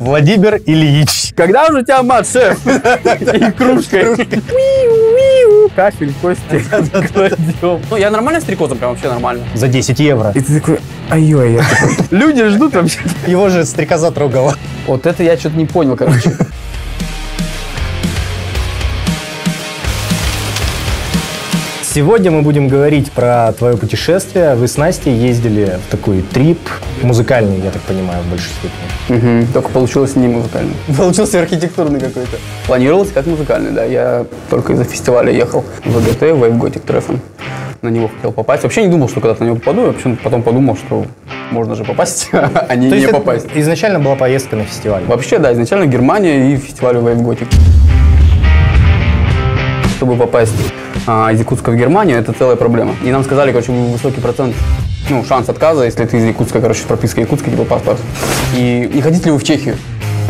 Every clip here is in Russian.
Владимир Ильич. Когда уже у тебя мат, шеф? И кружкой. Кафель, кости кладем. Ну, я нормально стрекозом, прям вообще нормально. За 10 евро. И ты такой, ай-ой, люди ждут вообще. Его же стрекоза трогала. Вот это я что-то не понял, короче. Сегодня мы будем говорить про твое путешествие. Вы с Настей ездили в такой трип, музыкальный, я так понимаю, в большей степени. Только получилось не музыкальный. Получился архитектурный какой-то. Планировалось как музыкальный, да. Я только из-за фестиваля ехал в ВГТ, Wave Gothic Treffen. На него хотел попасть. Вообще не думал, что когда-то на него попаду. Я потом подумал, что можно же попасть, а не попасть. Изначально была поездка на фестиваль? Вообще, да. Изначально Германия и фестиваль Wave Gothic. Чтобы попасть из Якутска в Германию, это целая проблема. И нам сказали, короче, высокий процент, шанс отказа, если ты из Якутска, короче, прописка Якутска, типа паспорт. И не хотите ли вы в Чехию?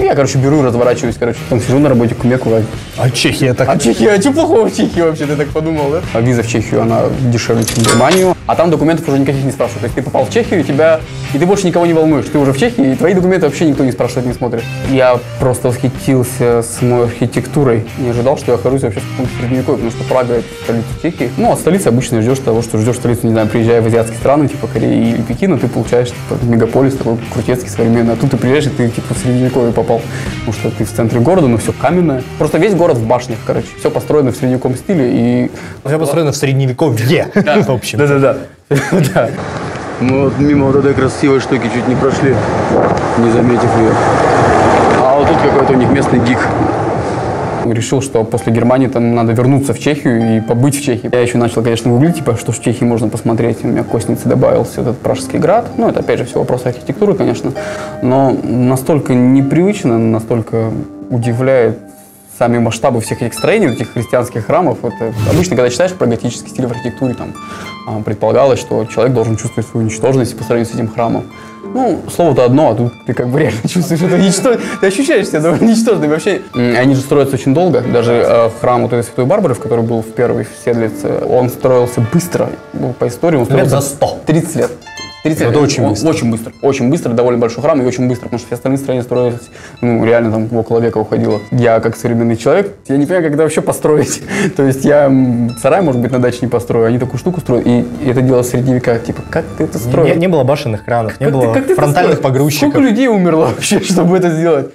И я, короче, беру и разворачиваюсь, там сижу на работе, кумеку. А Чехия так? А Чехия, а что плохого в Чехии вообще, ты так подумал, да? А виза в Чехию, она дешевле, чем в Германию. А там документов уже никаких не спрашивают. То есть ты попал в Чехию, и ты больше никого не волнуешь. Ты уже в Чехии, и твои документы вообще никто не спрашивает, не смотрит. Я просто восхитился самой архитектурой. Не ожидал, что я окажусь вообще в каком-то средневековье, потому что Прага — это столица Чехии. От столицы обычно ждешь того, что ждешь столицу, не знаю, приезжая в азиатские страны, типа Кореи или Пекина, ты получаешь мегаполис такой крутецкий, современный. А тут ты приезжаешь, и ты в средневековье попал. Потому что ты в центре города, но все каменное. Просто весь город в башнях, короче. Все построено в средневековом стиле и... Все построено в средневековье, в общем. Да. Мы вот мимо вот этой красивой штуки чуть не прошли, не заметив ее. А вот тут какой-то у них местный гик. Решил, что после Германии там надо вернуться в Чехию и побыть в Чехии. Я еще начал, конечно, гуглить, что в Чехии можно посмотреть. У меня к Костнице добавился этот Пражский град. Это, опять же, все вопросы архитектуры, конечно. Но настолько непривычно, настолько удивляет сами масштабы всех этих строений, этих христианских храмов. Это обычно, когда читаешь про готический стиль в архитектуре, там предполагалось, что человек должен чувствовать свою ничтожность по сравнению с этим храмом. Слово-то одно, а тут ты реально чувствуешь это ничтожность. Ты ощущаешь себя довольно ничтожным. Вообще, они же строятся очень долго. Даже храм вот этой Святой Барбары, в который был в первой Седлице, он строился быстро. По истории он строился... Лет за 100. 30 лет. 30 лет. Это очень быстро. Очень быстро. Очень быстро, довольно большой храм и очень быстро, потому что все остальные строения строились, реально там около века уходило. Я, как современный человек, я не понимаю, как это вообще построить. То есть я сарай, может быть, на даче не построю, они такую штуку строят, и это дело в средние века. Типа, как ты это строишь? Не было башенных кранов, не было фронтальных погрузчиков. Сколько людей умерло вообще, чтобы это сделать?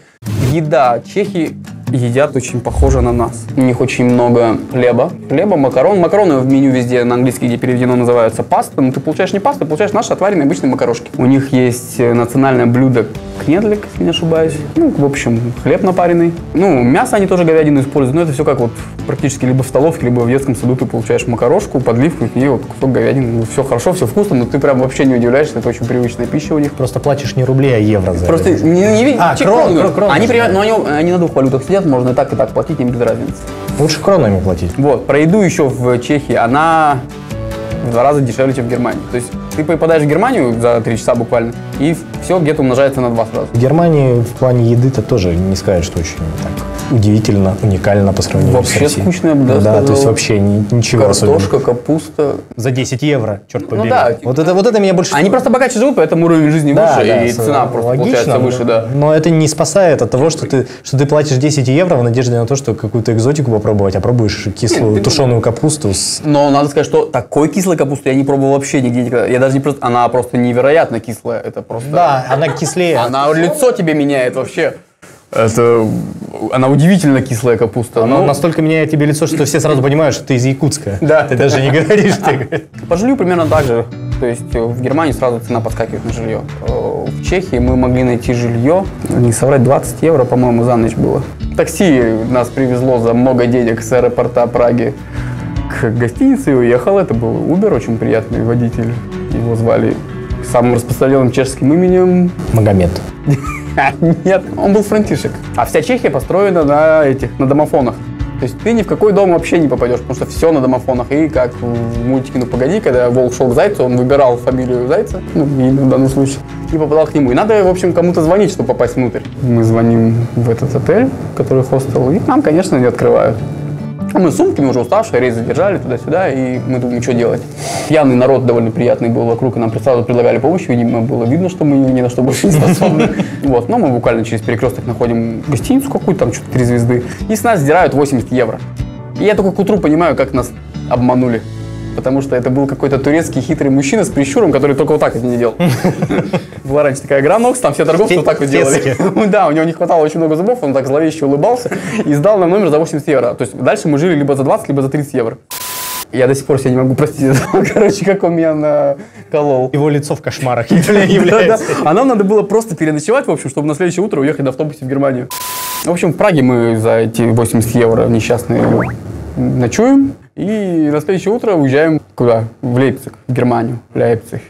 Еда. Чехи едят очень похоже на нас. У них очень много хлеба, макарон. Макароны в меню везде на английский, где переведено, называются паста. Но ты получаешь не пасту, ты получаешь наши отваренные обычные макарошки. У них есть национальное блюдо кнедлик, если не ошибаюсь. В общем, хлеб напаренный. Мясо они тоже говядину используют, но это все как практически либо в столовке, либо в детском саду ты получаешь макарошку, подливку, и к ней кусок говядины. Все хорошо, все вкусно, но ты прям вообще не удивляешься, это очень привычная пища у них. Просто платишь не рубли, а евро за просто это. не видишь? Крон. Они на двух валютах сидят, можно и так платить, им без разницы. Лучше кронами платить. Про еду еще в Чехии, она в 2 раза дешевле, чем в Германии. То есть ты попадаешь в Германию за 3 часа буквально, и все где-то умножается на 2 сразу. В Германии в плане еды-то тоже не сказать, что очень так удивительно, уникально по сравнению с Россией. Вообще скучно, я бы даже сказал. То есть вообще ничего Картошка, особенного. Капуста. За 10 евро, черт побери. Да. Вот это меня больше... Они просто богаче живут, поэтому уровень жизни выше, и цена просто получается выше, да. Но это не спасает от того, что ты платишь 10 евро в надежде на то, что какую-то экзотику попробовать, а пробуешь кислую тушеную капусту. Но надо сказать, что такой кислой капусты я не пробовал вообще нигде никогда. Я даже не просто... Она просто невероятно кислая. Это просто... Да, она кислее. Она лицо тебе меняет вообще. Она удивительно кислая капуста. Она настолько меняет тебе лицо, что все сразу понимают, что ты из Якутска. Да. Ты даже не говоришь. По жилью примерно так же. То есть в Германии сразу цена подскакивает на жилье. В Чехии мы могли найти жилье, не соврать, 20 евро, по-моему, за ночь было. Такси нас привезло за много денег с аэропорта Праги к гостинице и уехал. Это был Uber, очень приятный водитель. Его звали самым распространенным чешским именем... Магомед. Нет, он был Франтишек. А вся Чехия построена на домофонах. То есть ты ни в какой дом вообще не попадешь, потому что все на домофонах. И как в мультике «Ну погоди», когда волк шел к зайцу, он выбирал фамилию зайца, имя в данном случае, и попадал к нему. И надо, в общем, кому-то звонить, чтобы попасть внутрь. Мы звоним в этот отель, который хостел, и нам, конечно, не открывают. А мы с сумками уже уставшие, рейс задержали туда-сюда, и мы думаем, что делать. Пьяный народ довольно приятный был вокруг, и нам сразу предлагали помощь, видимо, было видно, что мы ни на что больше не способны. Вот, но мы буквально через перекресток находим гостиницу какую-то, там что-то 3 звезды, и с нас сдирают 80 евро. И я только к утру понимаю, как нас обманули. Потому что это был какой-то турецкий хитрый мужчина с прищуром, который только вот так это не делал. Была раньше такая игра Нокс, там все торговцы вот так вот делали. Да, у него не хватало очень много зубов, он так зловеще улыбался и сдал нам номер за 80 евро. То есть дальше мы жили либо за 20, либо за 30 евро. Я до сих пор себе не могу простить этого, короче, как он меня наколол. Его лицо в кошмарах является. А нам надо было просто переночевать, в общем, чтобы на следующее утро уехать на автобусе в Германию. В общем, в Праге мы за эти 80 евро несчастные ночуем. И на следующее утро уезжаем куда? В Лейпциг, в Германию, в Лейпциг.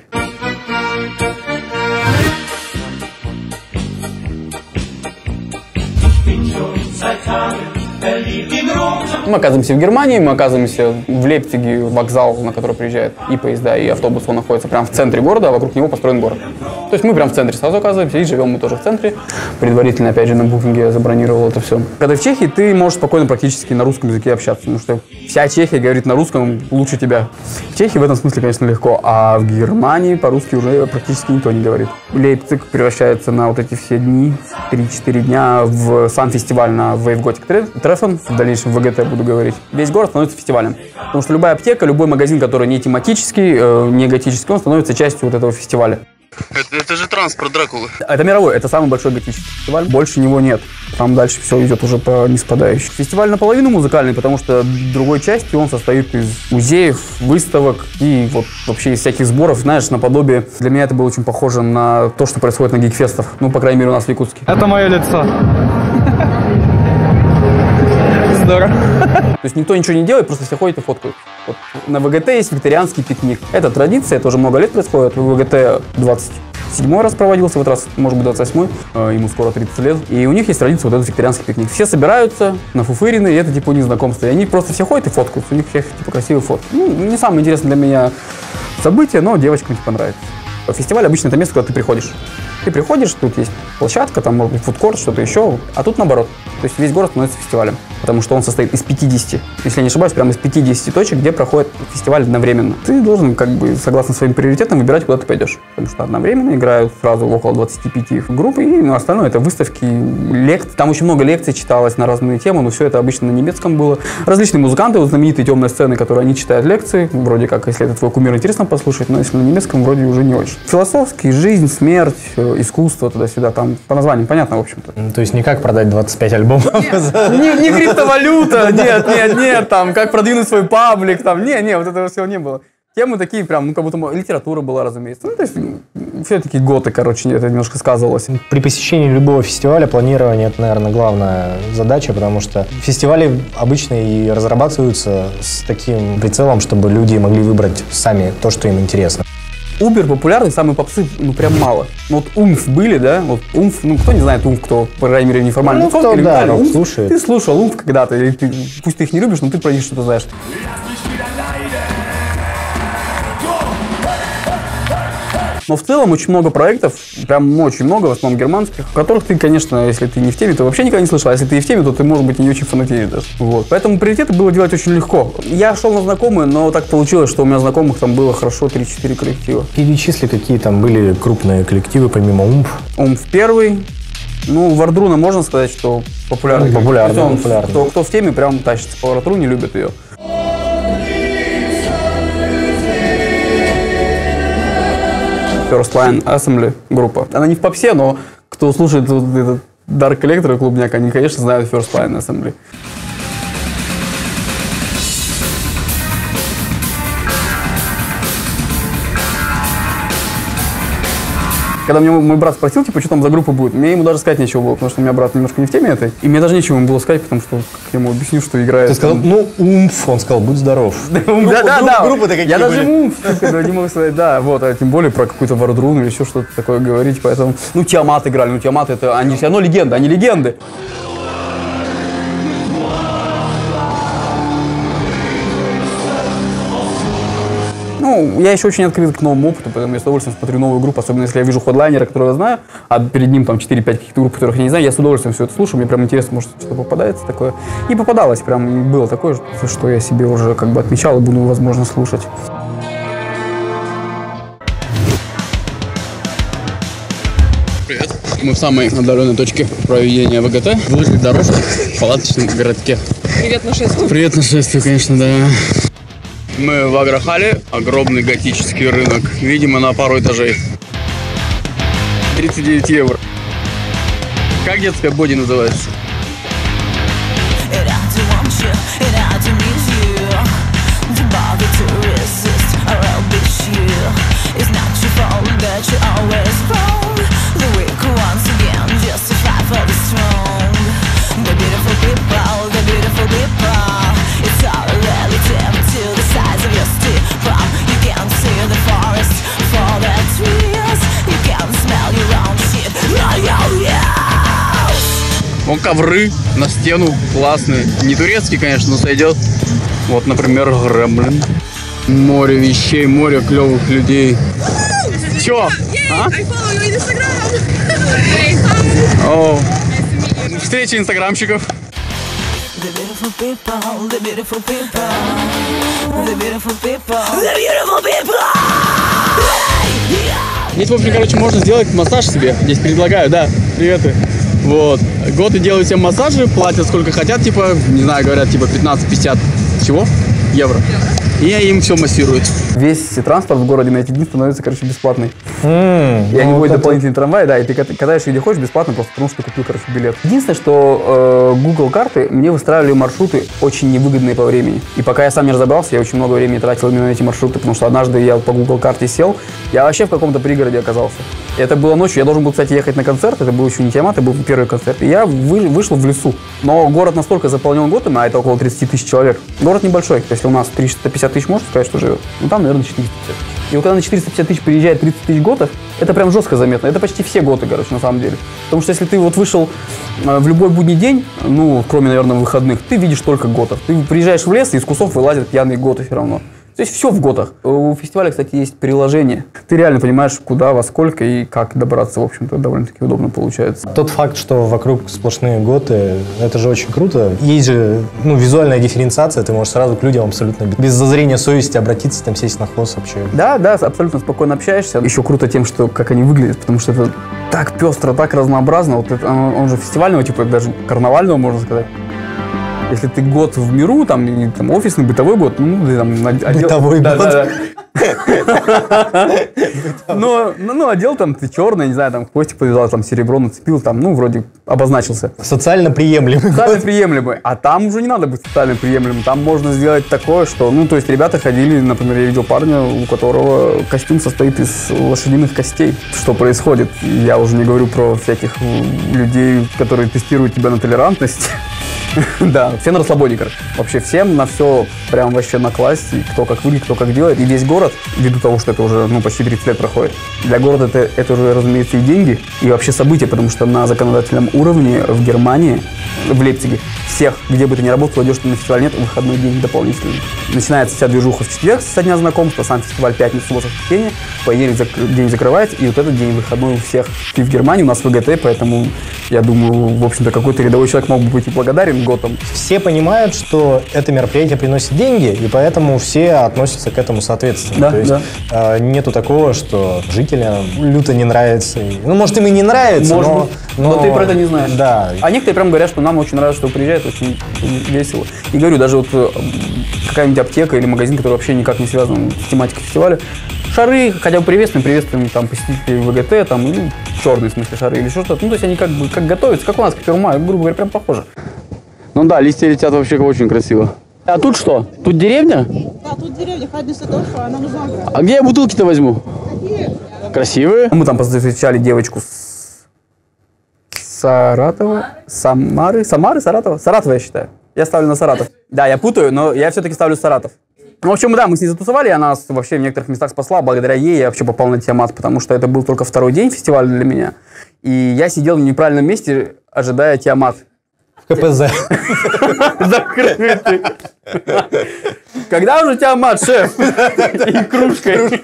Мы оказываемся в Германии, мы оказываемся в Лейпциге, вокзал, на который приезжают и поезда, и автобус, он находится прямо в центре города, а вокруг него построен город. То есть мы прямо в центре сразу оказываемся, и живем мы тоже в центре. Предварительно, опять же, на букинге я забронировал это все. Когда в Чехии, ты можешь спокойно практически на русском языке общаться, потому что вся Чехия говорит на русском лучше тебя. В Чехии в этом смысле, конечно, легко, а в Германии по-русски уже практически никто не говорит. Лейпциг превращается на вот эти все дни, 3-4 дня, в сам фестиваль на Wave Gothic Treffen, в дальнейшем в ВГТ буду говорить. Весь город становится фестивалем. Потому что любая аптека, любой магазин, который не тематический, не готический, он становится частью вот этого фестиваля. Это же транспорт Дракулы. Это мировой, это самый большой готический фестиваль. Больше него нет. Там дальше все идет уже по ниспадающей. Фестиваль наполовину музыкальный, потому что другой части он состоит из музеев, выставок и вот вообще из всяких сборов. Знаешь, наподобие, для меня это было очень похоже на то, что происходит на гик-фестах. Ну, по крайней мере, у нас в Якутске. Это мое лицо. Здорово. То есть никто ничего не делает, просто все ходят и фоткают. Вот на ВГТ есть викторианский пикник. Это традиция, это уже много лет происходит. В ВГТ 27-й раз проводился, в этот раз, может быть, 28-й, ему скоро 30 лет. И у них есть традиция вот этот викторианский пикник. Все собираются на фуфырины, и это типа не знакомство. И они просто все ходят и фоткаются, у них всех типа красивые фотки. Ну, не самое интересное для меня событие, но девочкам типа нравится. Фестиваль обычно это место, куда ты приходишь. Ты приходишь, тут есть площадка, там может быть фудкорт, что-то еще, а тут наоборот. То есть весь город становится фестивалем, потому что он состоит из 50, если я не ошибаюсь, прямо из 50 точек, где проходит фестиваль одновременно. Ты должен, как бы, согласно своим приоритетам, выбирать, куда ты пойдешь. Потому что одновременно играют сразу около 25 групп, и остальное это выставки, лекции. Там очень много лекций читалось на разные темы, но все это обычно на немецком было. Различные музыканты, вот знаменитые темные сцены, которые они читают лекции, вроде как, если это твой кумир, интересно послушать, но если на немецком, вроде уже не очень. Философский, жизнь, смерть, искусство, туда-сюда, там по названиям понятно, в общем-то. То есть не как продать 25 альбомов? Не криптовалюта, нет, там, как продвинуть свой паблик, там, не, вот этого всего не было. Темы такие прям, ну, как будто литература была, разумеется. Ну, то есть, все-таки готы, короче, это немножко сказывалось. При посещении любого фестиваля планирование – это, наверное, главная задача, потому что фестивали обычно и разрабатываются с таким прицелом, чтобы люди могли выбрать сами то, что им интересно. Убер популярный, самые попсы, ну, прям мало. Вот Умф были, да? Вот Умф, ну, кто не знает Умф, кто, по крайней мере, неформально. Ну, кто, да, Умф, слушает. ты слушал Умф когда-то, или ты, пусть ты их не любишь, но ты про них что-то знаешь. Но в целом очень много проектов, прям очень много, в основном германских, в которых ты, конечно, если ты не в теме, то вообще никогда не слышал, а если ты и в теме, то ты, может быть, не очень фанатеешь даже. Вот. Поэтому приоритеты было делать очень легко. Я шел на знакомые, но так получилось, что у меня знакомых там было хорошо 3-4 коллектива. Перечисли, какие там были крупные коллективы, помимо Умф. Умф первый. Ну, Вардруна можно сказать, что популярный. Популярный. Кто в теме, прям тащится по Вардруне, любит ее. First Line Assembly группа. Она не в попсе, но кто слушает вот этот Dark Electro и Клубняк, они, конечно, знают First Line Assembly. Когда мне мой брат спросил, типа, что там за группа будет, мне ему даже сказать нечего было, потому что у меня брат немножко не в теме этой. И мне даже нечего ему было сказать, потому что как я ему объясню, что играет. Ты сказал, ну, Умф, он сказал, будь здоров. Да. Группы-то какие я были? даже Умф не могу сказать, да, вот, а тем более про какую-то Вардруну или еще что-то такое говорить, поэтому, ну, Тиамат играли, ну, Тиамат это, они все равно легенды, они легенды. Ну, Ну, я еще очень открыт к новому опыту, поэтому я с удовольствием смотрю новую группу, особенно если я вижу хедлайнера, которого я знаю, а перед ним там 4-5 каких-то групп, которых я не знаю, я с удовольствием все это слушаю, мне прям интересно, может, что-то попадается такое. И попадалось, прям было такое, что я себе уже как бы отмечал и буду, возможно, слушать. Привет. Мы в самой отдаленной точке проведения ВГТ. Выжгли дорожку в палаточном городке. Привет нашествию. Привет нашествию, конечно, да. Мы в Агрохале, огромный готический рынок. Видимо, на пару этажей. 39 евро. Как детская боди называется? Вон ковры на стену классные. Не турецкий, конечно, но сойдет. Вот, например, Гремлин. Море вещей, море клевых людей. Чё? А? О, встреча инстаграмщиков. Здесь, в общем, короче, можно сделать массаж себе. Здесь предлагаю, да, приветы. Вот. Готы делают себе массажи, платят сколько хотят, типа, не знаю, говорят, типа 15-50 чего? Евро. И им все массируют. Весь транспорт в городе на эти дни становится, короче, бесплатный. И они вводят дополнительный трамвай, да, и ты катаешься где хочешь бесплатно, просто потому что ты купил, короче, билет. Единственное, что Google карты мне выстраивали маршруты очень невыгодные по времени. И пока я сам не разобрался, я очень много времени тратил именно на эти маршруты, потому что однажды я по Google карте сел, я вообще в каком-то пригороде оказался. Это было ночью, я должен был, кстати, ехать на концерт, это был еще не Тиамат, это был первый концерт. И я вышел в лесу. Но город настолько заполнен готами, а это около 30 тысяч человек. Город небольшой, то есть у нас 350 тысяч, можно сказать, что живет. Ну там, наверное, 450 тысяч. И вот когда на 450 тысяч приезжает 30 тысяч готов, это прям жестко заметно. Это почти все готы, короче, на самом деле. Потому что если ты вот вышел в любой будний день, ну, кроме, наверное, выходных, ты видишь только готов. Ты приезжаешь в лес, и из кустов вылазят пьяные готы все равно. То есть все в готах. У фестиваля, кстати, есть приложение. Ты реально понимаешь, куда, во сколько и как добраться, в общем-то, довольно-таки удобно получается. Тот факт, что вокруг сплошные готы, это же очень круто. Есть же, ну, визуальная дифференциация, ты можешь сразу к людям абсолютно без зазрения совести обратиться, там, сесть на хвост вообще. Да, да, абсолютно спокойно общаешься. Еще круто тем, что как они выглядят, потому что это так пестро, так разнообразно. Вот это, он же фестивального, типа даже карнавального, можно сказать. Если ты год в миру, там офисный, бытовой год, ну, ты там... Бытовой год. Да. Ну, одел там ты черный, не знаю, там хвостик повязал, там серебро нацепил, там, ну, вроде обозначился. Социально приемлемый. Социально приемлемый. А там уже не надо быть социально приемлемым. Там можно сделать такое, что, ну, то есть ребята ходили, например, я видел парня, у которого костюм состоит из лошадиных костей. Что происходит? Я уже не говорю про всяких людей, которые тестируют тебя на толерантность. Да, все на расслабоне, короче. Вообще всем на все прям вообще на классе, кто как выглядит, кто как делает. И весь город, ввиду того, что это уже, ну, почти 30 лет проходит, для города это уже, разумеется, и деньги, и вообще события, потому что на законодательном уровне в Германии, в Лейпциге, всех, где бы ты ни работал, идешь ты на фестиваль, нет, выходной день дополнительный. Начинается вся движуха в четверг со дня знакомства, сам фестиваль пятницу, субботу, воскресенье, понедельник день закрывается, и вот этот день выходной у всех. И в Германии у нас ВГТ, поэтому я думаю, в общем-то, какой-то рядовой человек мог бы быть и благодарен готам. Все понимают, что это мероприятие приносит деньги, и поэтому все относятся к этому соответственно. Да, то есть нету такого, что жителям люто не нравится. Ну, может, им и не нравится, но ты про это не знаешь. Да. А некоторые прям говорят, что нам очень нравится, что приезжают, очень весело. И говорю, даже вот какая-нибудь аптека или магазин, который вообще никак не связан с тематикой фестиваля, шары, хотя бы приветствуем там посетителей ВГТ, там, ну, черные, в смысле, шары или что-то. Ну, то есть они как бы как готовятся, как у нас к 1 мая, грубо говоря, прям похоже. Ну да, листья летят вообще очень красиво. А тут что? Тут деревня? Да, тут деревня, ходим с этого, нам нужно ограда. А где я бутылки-то возьму? Какие? Красивые. Мы там встречали девочку с Саратова, Саратова, я считаю. Я ставлю на Саратов. Да, я путаю, но я все-таки ставлю Саратов. Ну, в общем, да, мы с ней затусовали, и она нас вообще в некоторых местах спасла. Благодаря ей я вообще попал на Тиамат, потому что это был только второй день фестиваля для меня. И я сидел в неправильном месте, ожидая Тиамат. КПЗ. Закрытый. Когда уже Тиамат, шеф? И кружкой.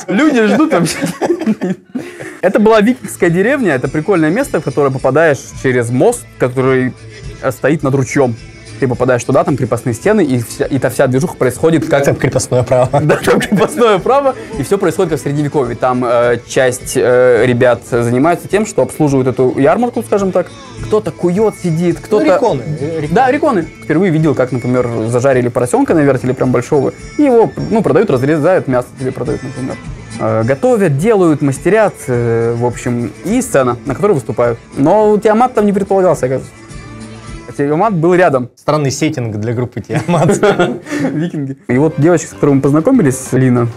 Люди ждут вообще. Это была викингская деревня. Это прикольное место, в которое попадаешь через мост, который стоит над ручьем. Ты попадаешь туда, там крепостные стены, и вся движуха происходит как... Там крепостное право. Да, там крепостное право, и все происходит как в Средневековье. Там часть ребят занимается тем, что обслуживают эту ярмарку, скажем так. Кто-то кует, сидит, кто-то... Реконы. Да, реконы. Впервые видел, как, например, зажарили поросенка на вертеле прям большого, и его, продают, разрезают, мясо тебе продают, например. Готовят, делают, мастерят, в общем, и сцена, на которой выступают. Но Тиамат там не предполагался, оказывается. Тиамат был рядом. Странный сеттинг для группы Тиамат. Викинги. И вот девочка, с которой мы познакомились, Лина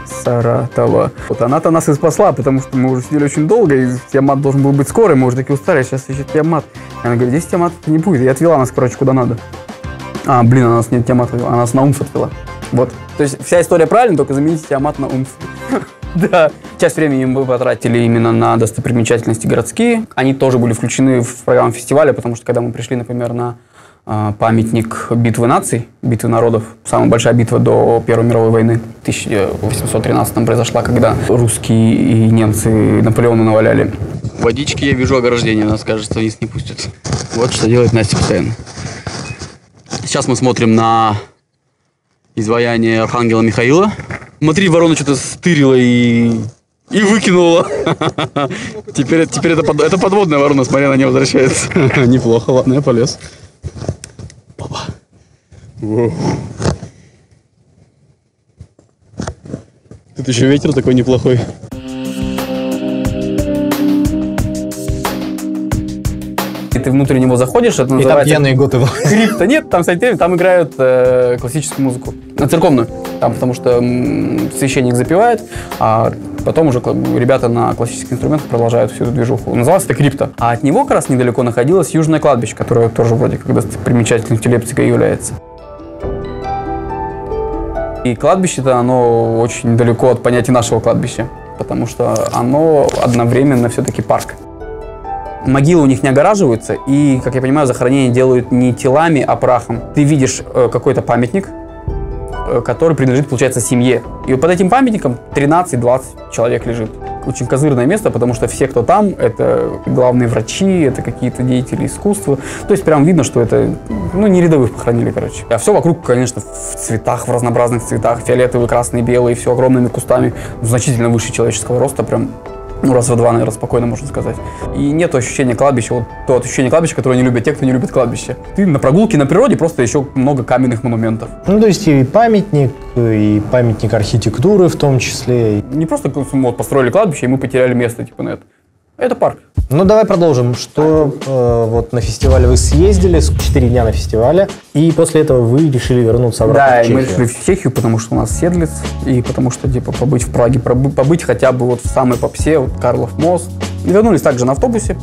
Саратова, вот она-то нас и спасла, потому что мы уже сидели очень долго, и Тиамат должен был быть скорый, мы уже такие устали, сейчас еще Тиамат. И она говорит, здесь Тиамат не будет. И отвела нас, короче, куда надо. Она нас не Тиамат отвела, она нас на Умф отвела. Вот. То есть вся история правильная, только замените Тиамат на Умф. Да. Часть времени мы потратили именно на достопримечательности городские. Они тоже были включены в программу фестиваля, потому что когда мы пришли, например, на памятник битвы наций, битвы народов, самая большая битва до Первой мировой войны в 1813 произошла, когда русские и немцы Наполеона наваляли. Водички, я вижу ограждение, нас, кажется, вниз не пустят. Вот что делает Настя постоянно. Сейчас мы смотрим на изваяние архангела Михаила. Смотри, ворона что-то стырила и выкинула. Теперь это подводная ворона, смотри, она не возвращается. Неплохо, ладно, я полез. Опа. Тут еще ветер такой неплохой. Ты внутрь него заходишь, это называется... И там пьяные готы. Крипто. Нет, там играют классическую музыку. Церковную. Там, потому что священник запевает, а потом уже ребята на классических инструментах продолжают всю эту движуху. Называлось это крипто. А от него как раз недалеко находилось Южное кладбище, которое тоже вроде как достопримечательностью Лейпцига является. И кладбище-то, оно очень далеко от понятия нашего кладбища, потому что оно одновременно все-таки парк. Могилы у них не огораживаются, и, как я понимаю, захоронение делают не телами, а прахом. Ты видишь какой-то памятник, который принадлежит, получается, семье. И под этим памятником 13-20 человек лежит. Очень козырное место, потому что все, кто там, это главные врачи, это какие-то деятели искусства. То есть прям видно, что это, не рядовых похоронили, короче. А все вокруг, конечно, в цветах, в разнообразных цветах, фиолетовые, красные, белые, все огромными кустами, значительно выше человеческого роста, прям раз в два, наверное, спокойно можно сказать. И нет ощущения кладбища, вот то ощущение кладбища, которое не любят те, кто не любит кладбище. Ты на прогулке на природе, просто еще много каменных монументов. То есть и памятник архитектуры в том числе. Не просто построили кладбище, и мы потеряли место, на это. Это парк. Давай продолжим. Что вот на фестивале вы съездили, 4 дня на фестивале, и после этого вы решили вернуться обратно в Чехию. Да, мы решили в Чехию, потому что у нас Седлиц, и потому что, побыть в Праге, побыть хотя бы вот в самой попсе, вот Карлов мост. И вернулись также на автобусе.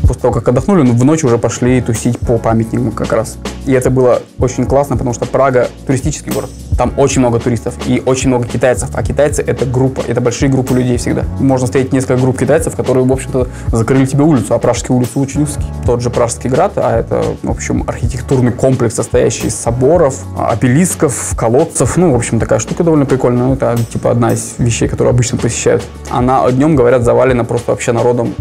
После того, как отдохнули, в ночь уже пошли тусить по памятникам как раз. И это было очень классно, потому что Прага – туристический город. Там очень много туристов и очень много китайцев. А китайцы – это группа, это большие группы людей всегда. Можно встретить несколько групп китайцев, которые, в общем-то, закрыли тебе улицу. А Пражские улицы очень узкие. Тот же Пражский град, а это, в общем, архитектурный комплекс, состоящий из соборов, обелисков, колодцев. В общем, такая штука довольно прикольная. Это, одна из вещей, которые обычно посещают. Она днем, говорят, завалена просто вообще народом.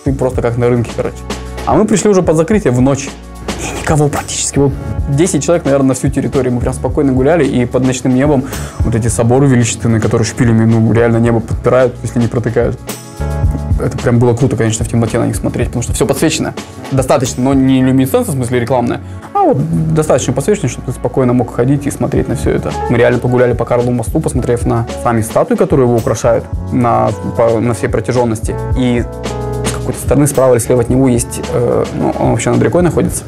Ты просто как на рынке, короче. А мы пришли уже под закрытие в ночь. И никого практически. 10 человек, наверное, на всю территорию. Мы прям спокойно гуляли, и под ночным небом вот эти соборы величественные, которые шпилями, реально небо подпирают, если не протыкают. Это прям было круто, конечно, в темноте на них смотреть, потому что все подсвечено. Достаточно, но не люминесценция, в смысле рекламная, а вот достаточно подсвечено, чтобы ты спокойно мог ходить и смотреть на все это. Мы реально погуляли по Карлову мосту, посмотрев на сами статуи, которые его украшают, на всей протяженности. И с какой-то стороны, справа или слева от него есть, он вообще над рекой находится,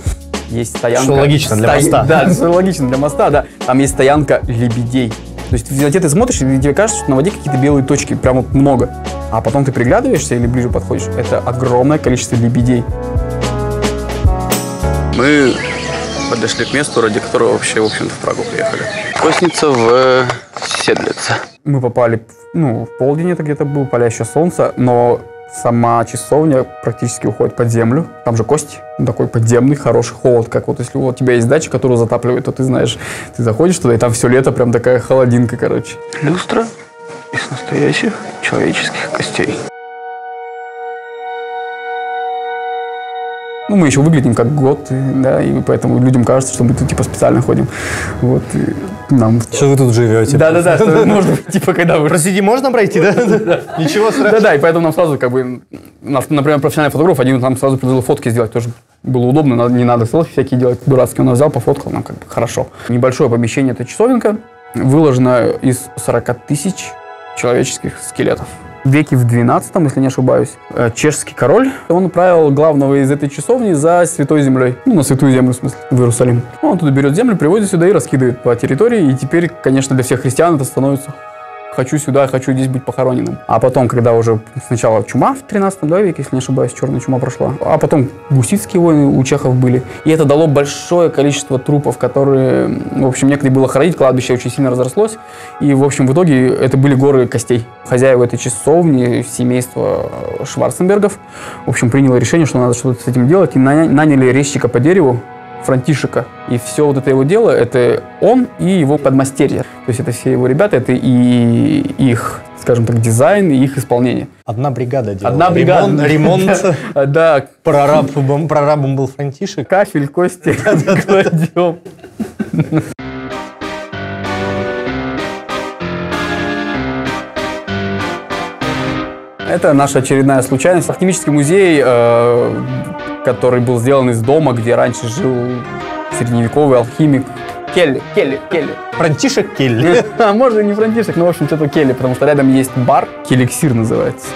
есть стоянка. Что логично для моста. Да, что логично для моста, да. Там есть стоянка лебедей. То есть в темноте ты смотришь, и тебе кажется, что на воде какие-то белые точки, прям вот много. А потом ты приглядываешься или ближе подходишь, это огромное количество лебедей. Мы подошли к месту, ради которого вообще, в общем-то, в Прагу приехали. Косница в Седлице. Мы попали, в полдень это где-то было, палящее солнце, но Сама часовня практически уходит под землю. Там же кость, такой подземный, хороший холод. Как вот если у тебя есть дача, которую затапливает, то ты знаешь, ты заходишь туда, и там все лето прям такая холодинка, короче. Люстра из настоящих человеческих костей. Ну, мы еще выглядим как год, да, и поэтому людям кажется, что мы тут типа специально ходим. Вот, и нам... Что вы тут живете? Да-да-да, что можно, типа, когда вы... Простите, можно пройти, да? Ничего страшного. Да-да, и поэтому нам сразу, как бы, у нас, например, профессиональный фотограф, один нам сразу предложил фотки сделать, тоже было удобно, не надо селфи всякие делать, дурацкие. Он нас взял, пофоткал, нам как бы хорошо. Небольшое помещение, это часовенка, выложено из 40 тысяч человеческих скелетов. В веке в 12-м, если не ошибаюсь, чешский король, он правил главного из этой часовни за Святой Землей. Ну, на Святую Землю, в смысле, в Иерусалим. Он туда берет землю, привозит сюда и раскидывает по территории. И теперь, конечно, для всех христиан это становится «хочу сюда, хочу здесь быть похороненным». А потом, когда уже сначала чума в 13 веке, если не ошибаюсь, черная чума прошла, а потом гуситские войны у чехов были. И это дало большое количество трупов, которые, в общем, некогда было хоронить, кладбище очень сильно разрослось. И, в общем, в итоге это были горы костей. Хозяева этой часовни, семейство Шварценбергов, в общем, приняло решение, что надо что-то с этим делать, и наняли резчика по дереву, Франтишека. И все вот это его дело, это он и его подмастерье. То есть это все его ребята, это и их, скажем так, дизайн, и их исполнение. Одна бригада делала. Одна бригада. Ремонт. Да. Прорабом был Франтишек. Кафель, кости кладем. Это наша очередная случайность. Алхимический музей, который был сделан из дома, где раньше жил средневековый алхимик Келли. Франтишек Келли. А может и не Франтишек, но в общем что-то Келли, потому что рядом есть бар, Келиксир называется.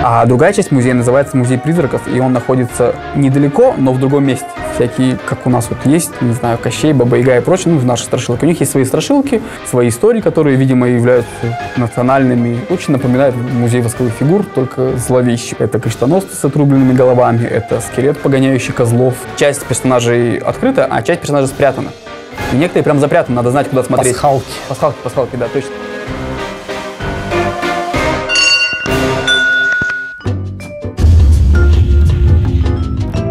А другая часть музея называется Музей призраков, и он находится недалеко, но в другом месте. Всякие, как у нас вот есть, не знаю, Кощей, Баба-Яга и прочее, ну, наши страшилки. У них есть свои страшилки, свои истории, которые, видимо, являются национальными. Очень напоминает музей восковых фигур, только зловещий. Это крестоносцы с отрубленными головами, это скелет, погоняющий козлов. Часть персонажей открыта, а часть персонажей спрятана. И некоторые прям запрятаны, надо знать, куда смотреть. Пасхалки, да, точно.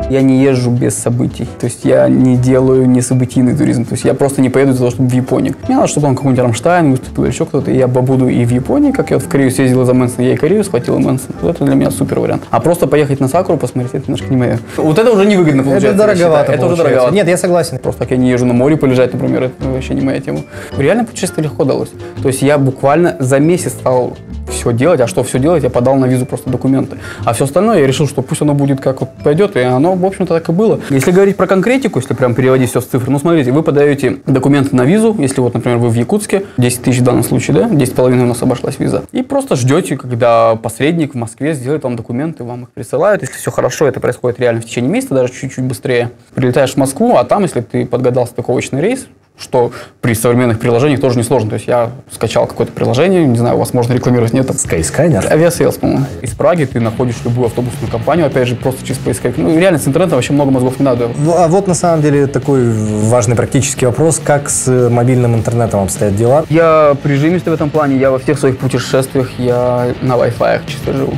Я не езжу без событий, то есть я не делаю несобытийный туризм, то есть я просто не поеду из-за того, чтобы в Японию. Мне надо, чтобы там какой-нибудь Рамштайн выступил или еще кто-то, и я буду и в Японии, как я вот в Корею съездил за Мэнсона, я и Корею схватил Мэнсона. Это для меня супер вариант. А просто поехать на Сакуру посмотреть, это немножко не мое. Вот это уже невыгодно получается. Это дороговато. Это уже дороговато. Нет, я согласен. Просто так я не езжу на море полежать, например, это вообще не моя тема. Реально путешествие легко далось. То есть я буквально за месяц стал все делать, а что все делать, я подал на визу просто документы. А все остальное я решил, что пусть оно будет как вот пойдет, и оно, в общем-то, так и было. Если говорить про конкретику, если прям переводить все с цифр, ну, смотрите, вы подаете документы на визу, если вот, например, вы в Якутске, 10 тысяч в данном случае, да, 10,5 у нас обошлась виза, и просто ждете, когда посредник в Москве сделает вам документы, вам их присылают. Если все хорошо, это происходит реально в течение месяца, даже чуть-чуть быстрее. Прилетаешь в Москву, а там, если ты подгадал стыковочный рейс, что при современных приложениях тоже несложно. То есть я скачал какое-то приложение, не знаю, у вас можно рекламировать, нет? Skyscanner. Авиасейлс, по-моему. Из Праги ты находишь любую автобусную компанию, опять же, просто через поисковик. Ну, реально, с интернетом вообще много мозгов не надо. А вот на самом деле такой важный практический вопрос, как с мобильным интернетом обстоят дела? Я прижимистый в этом плане, я во всех своих путешествиях, я на Wi-Fi чисто живу.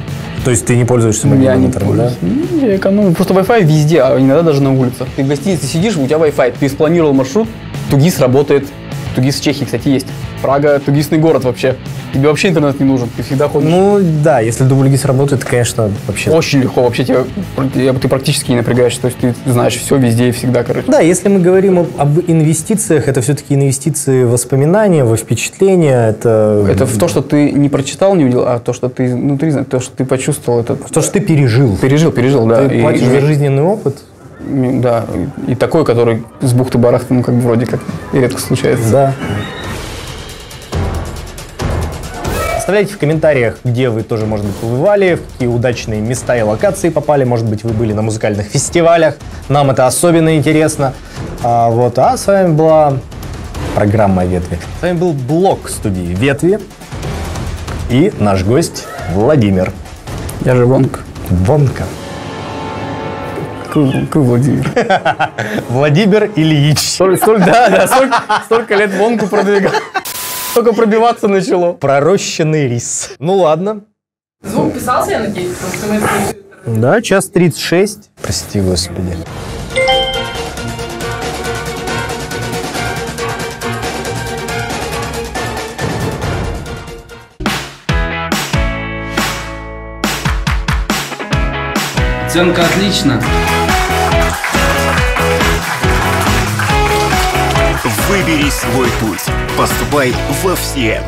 То есть ты не пользуешься мобильным интернетом, да? Я экономлю. Просто Wi-Fi везде, а иногда даже на улицах. Ты в гостинице сидишь, у тебя Wi-Fi, ты спланировал маршрут, Тугис работает. Тугис в Чехии, кстати, есть. Прага – тугисный город вообще. Тебе вообще интернет не нужен, ты всегда ходишь. Ну да, если дубльгиз работает, конечно, вообще. Очень легко, вообще ты практически не напрягаешься, то есть ты знаешь все везде и всегда, короче. Да, если мы говорим об инвестициях, это все-таки инвестиции в воспоминания, во впечатления, это... Это в то, что ты не прочитал, не увидел, а то, что ты внутри, то, что ты почувствовал. Это... То, что ты пережил. Пережил, да. Ты платишь за жизненный опыт. Да, и такой, который с бухты-барахты, ну, как бы вроде как редко случается. Да. Оставляйте в комментариях, где вы тоже, может быть, побывали, в какие удачные места и локации попали. Может быть, вы были на музыкальных фестивалях. Нам это особенно интересно. А с вами была программа «Ветви». С вами был блог студии «Ветви» и наш гость Владимир. Я же Вонка. Вонка. Какой Владимир? Владимир Ильич. Столько лет вонку продвигал. Только пробиваться начало. Пророщенный рис. Ну ладно. Звук писался, я надеюсь, потому что мы это... Да, час 36. Прости, господи. Оценка отлично. Выбери свой путь. Поступай в FCM.